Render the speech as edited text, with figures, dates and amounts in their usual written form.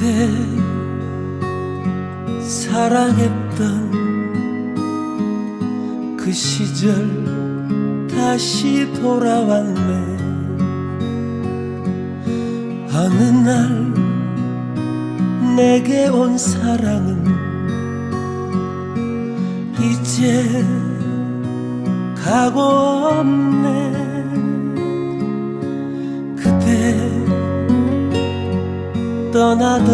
그때 사랑했던 그 시절 다시 돌아왔네. 어느 날 내게 온 사랑은 이제 가고 없네. 그대 떠나던